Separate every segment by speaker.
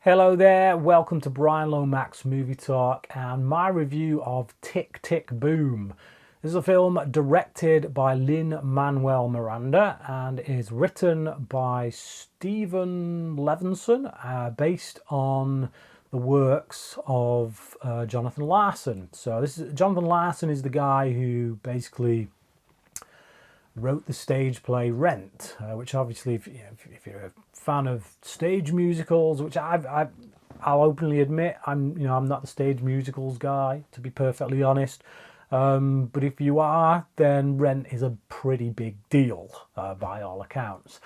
Speaker 1: Hello there, welcome to Bryan Lomax Movie Talk and my review of Tick Tick Boom. This is a film directed by Lin-Manuel Miranda and is written by Stephen Levinson, based on the works of Jonathan Larson. So Jonathan Larson is the guy who basically wrote the stage play Rent, which obviously, if you're a fan of stage musicals, which I'll openly admit, I'm not the stage musicals guy, to be perfectly honest. But if you are, then Rent is a pretty big deal by all accounts.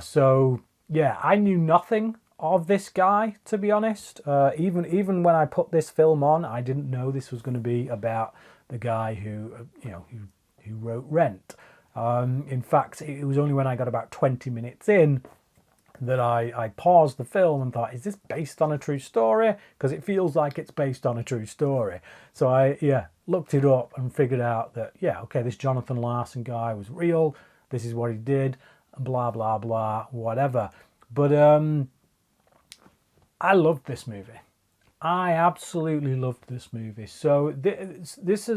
Speaker 1: So yeah, I knew nothing of this guy, to be honest. Even when I put this film on, I didn't know this was going to be about the guy who wrote Rent. In fact, it was only when I got about 20 minutes in that I paused the film and thought, is this based on a true story? Because it feels like it's based on a true story. So I looked it up and figured out that, okay, this Jonathan Larson guy was real. This is what he did, blah, blah, blah, whatever. But I loved this movie. I absolutely loved this movie. So this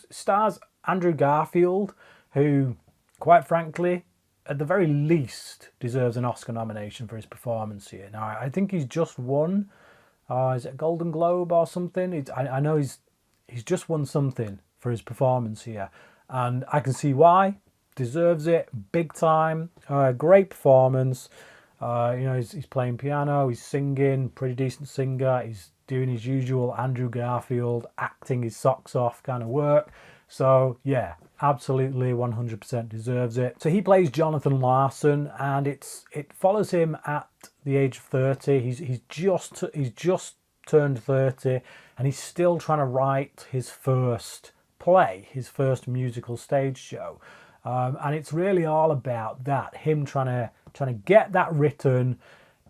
Speaker 1: stars Andrew Garfield, who, quite frankly, at the very least, deserves an Oscar nomination for his performance here. Now, I think he's just won, is it a Golden Globe or something? I know he's just won something for his performance here, and I can see why. Deserves it, big time. Great performance. He's playing piano, he's singing, pretty decent singer. He's doing his usual Andrew Garfield, acting his socks off kind of work. So yeah, absolutely 100% deserves it. So he plays Jonathan Larson, and it follows him at the age of 30. He's just turned 30, and he's still trying to write his first play, his first musical stage show. And it's really all about that, him trying to get that written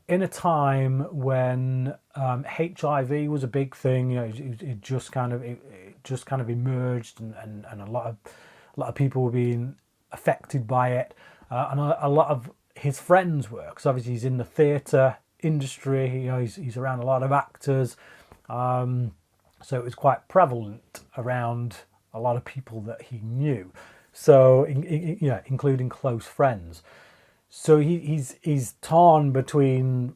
Speaker 1: in a time when HIV was a big thing. It just kind of emerged, and a lot of people were being affected by it, and a lot of his friends were, because obviously he's in the theatre industry. He's around a lot of actors, so it was quite prevalent around a lot of people that he knew. So including close friends. So he's torn between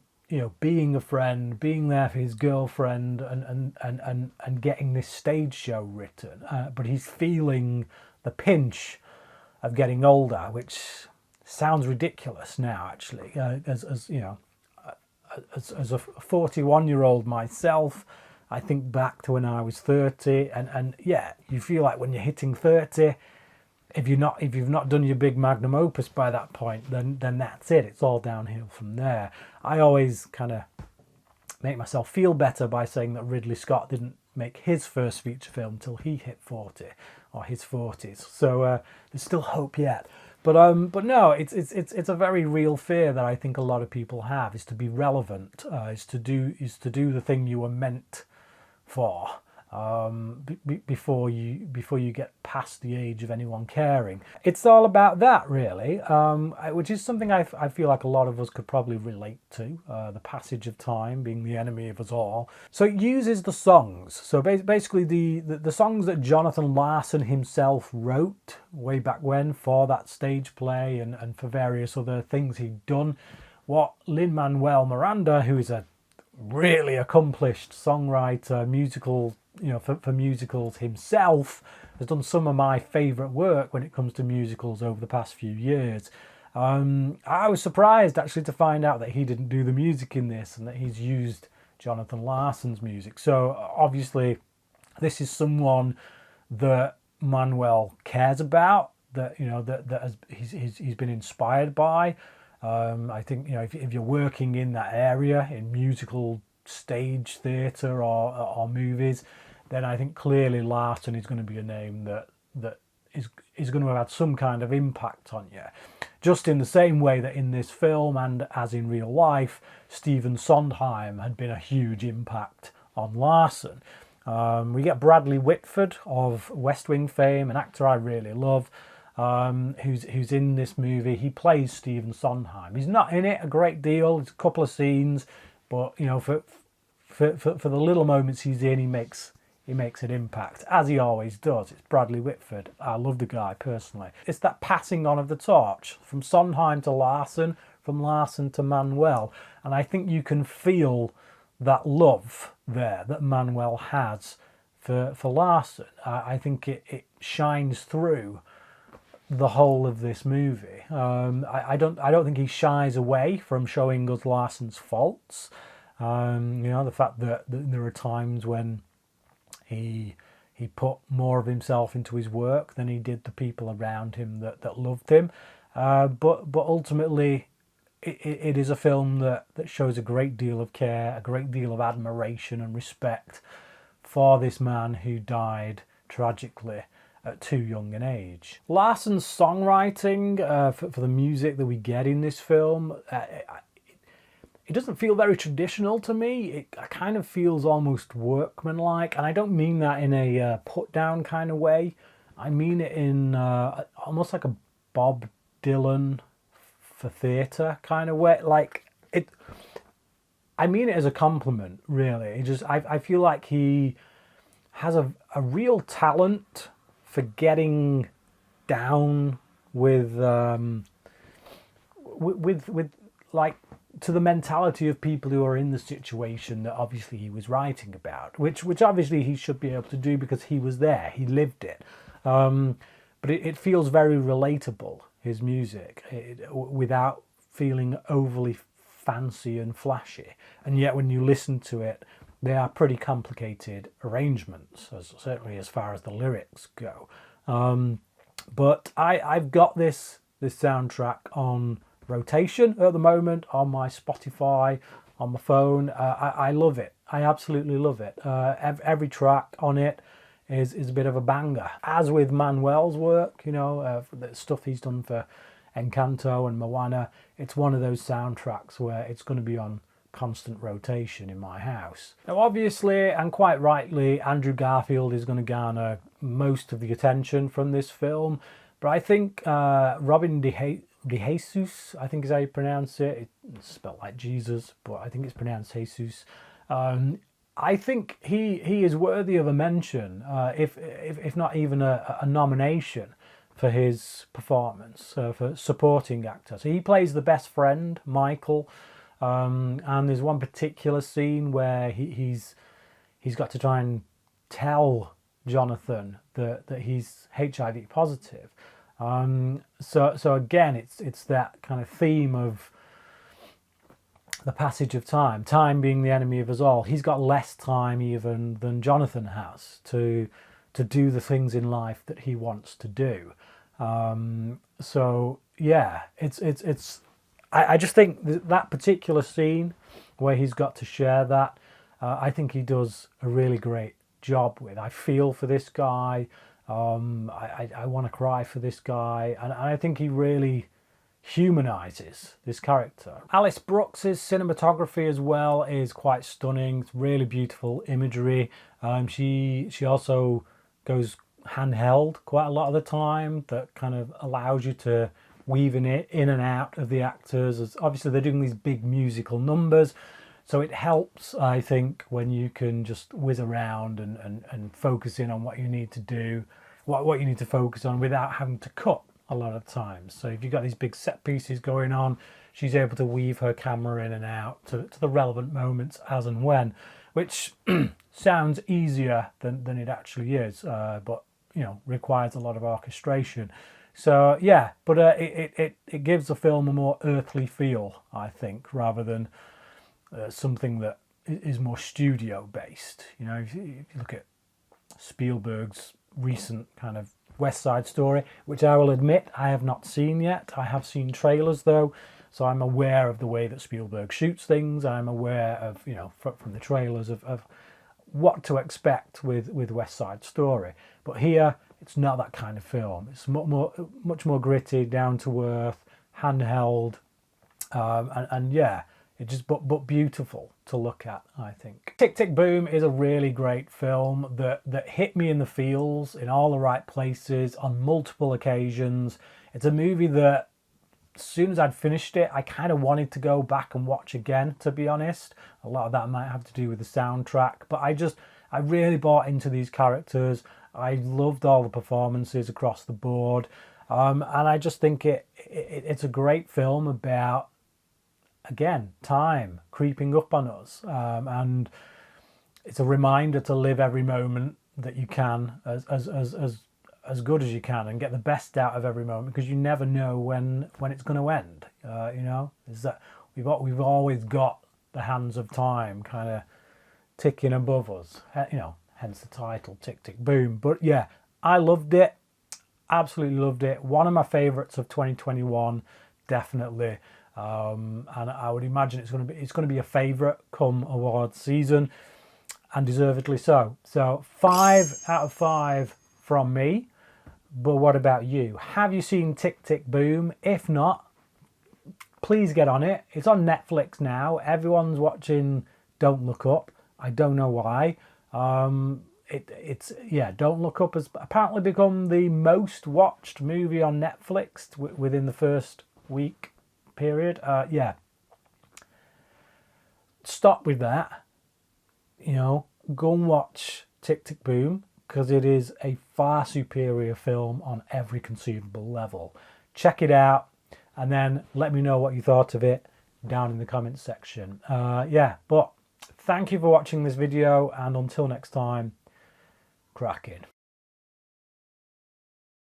Speaker 1: being a friend, being there for his girlfriend, and getting this stage show written, but he's feeling the pinch of getting older, which sounds ridiculous now, actually. As a 41-year-old myself, I think back to when I was 30, and yeah, you feel like when you're hitting 30. If you've not done your big magnum opus by that point, then that's it. It's all downhill from there. I always kind of make myself feel better by saying that Ridley Scott didn't make his first feature film till he hit 40 or his 40s. So there's still hope yet. But no, it's a very real fear that I think a lot of people have, is to be relevant, is to do the thing you were meant for. Before you get past the age of anyone caring. It's all about that, really, which is something I feel like a lot of us could probably relate to, the passage of time being the enemy of us all. So it uses the songs. So basically the songs that Jonathan Larson himself wrote way back when for that stage play and for various other things he'd done. What Lin-Manuel Miranda, who is a really accomplished songwriter, for musicals himself, has done some of my favourite work when it comes to musicals over the past few years. I was surprised actually to find out that he didn't do the music in this, and that he's used Jonathan Larson's music. So obviously this is someone that Manuel cares about, that he's been inspired by. I think if you're working in that area, in musical stage theatre or movies, then I think clearly Larson is going to be a name that is going to have had some kind of impact on you. Just in the same way that in this film, and as in real life, Stephen Sondheim had been a huge impact on Larson. We get Bradley Whitford of West Wing fame, an actor I really love, who's in this movie. He plays Stephen Sondheim. He's not in it a great deal. It's a couple of scenes, But you know, for the little moments he's in, he makes an impact, as he always does. It's Bradley Whitford. I love the guy personally. It's that passing on of the torch from Sondheim to Larson, from Larson to Manuel, and I think you can feel that love there that Manuel has for Larson. I think it shines through the whole of this movie. I don't think he shies away from showing us Larson's faults. You know, the fact that there are times when he put more of himself into his work than he did the people around him that loved him. But ultimately, it is a film that shows a great deal of care, a great deal of admiration and respect for this man who died tragically at too young an age. Larson's songwriting for the music that we get in this film, it doesn't feel very traditional to me. It kind of feels almost workmanlike, and I don't mean that in a put-down kind of way. I mean it in almost like a Bob Dylan for theatre kind of way. Like it, I mean it as a compliment, really. I feel like he has a real talent for getting down with like to the mentality of people who are in the situation that obviously he was writing about, which obviously he should be able to do because he was there, he lived it. But it feels very relatable, his music, without feeling overly fancy and flashy. And yet when you listen to it, they are pretty complicated arrangements, certainly as far as the lyrics go. But I've got this soundtrack on rotation at the moment on my Spotify, on my phone. I love it. I absolutely love it. Every track on it is a bit of a banger. As with Manuel's work, you know, the stuff he's done for Encanto and Moana, it's one of those soundtracks where it's going to be on constant rotation in my house. Now obviously, and quite rightly, Andrew Garfield is going to garner most of the attention from this film, but I think Robin DeJesus, I think is how you pronounce it. It's spelled like Jesus, but I think it's pronounced Jesus. I think he is worthy of a mention, if not even a nomination for his performance, for supporting actor. So he plays the best friend, Michael. And there's one particular scene where he's got to try and tell Jonathan that he's HIV positive. So again, it's that kind of theme of the passage of time being the enemy of us all. He's got less time even than Jonathan has to do the things in life that he wants to do. So yeah, it's. I just think that particular scene where he's got to share that, I think he does a really great job with. I feel for this guy. I want to cry for this guy. And I think he really humanises this character. Alice Brooks's cinematography as well is quite stunning. It's really beautiful imagery. She also goes handheld quite a lot of the time. That kind of allows you to weaving it in and out of the actors, as obviously they're doing these big musical numbers, so it helps, I think, when you can just whiz around and focus in on what you need to do, what you need to focus on without having to cut a lot of times. So if you've got these big set pieces going on, she's able to weave her camera in and out to the relevant moments as and when, which sounds easier than it actually is, but you know, requires a lot of orchestration. So yeah, but it gives the film a more earthly feel, I think, rather than something that is more studio based. You know, if you look at Spielberg's recent kind of West Side Story, which I will admit I have not seen yet. I have seen trailers though, so I'm aware of the way that Spielberg shoots things. I'm aware of, you know, from the trailers of what to expect with West Side Story. But here, it's not that kind of film. It's much more gritty, down to earth, handheld, and yeah, it just but beautiful to look at, I think. Tick Tick Boom is a really great film that hit me in the feels in all the right places on multiple occasions. It's a movie that as soon as I'd finished it, I kind of wanted to go back and watch again, to be honest. A lot of that might have to do with the soundtrack, but I really bought into these characters. I loved all the performances across the board. And I just think it's a great film about, again, time creeping up on us. And it's a reminder to live every moment that you can as good as you can, and get the best out of every moment, because you never know when it's going to end. You know, is that we've always got the hands of time kind of ticking above us. You know, hence the title, Tick Tick Boom. But yeah, I loved it. Absolutely loved it. One of my favourites of 2021, definitely. And I would imagine it's going to be a favourite come awards season, and deservedly so. So 5 out of 5 from me. But what about you? Have you seen Tick Tick Boom? If not, please get on it. It's on Netflix now. Everyone's watching Don't Look Up. I don't know why. Don't Look Up has apparently become the most watched movie on Netflix within the first week period. Stop with that. You know, go and watch Tick Tick Boom, because it is a far superior film on every conceivable level. Check it out, and then let me know what you thought of it down in the comments section. But thank you for watching this video, and until next time, cracking.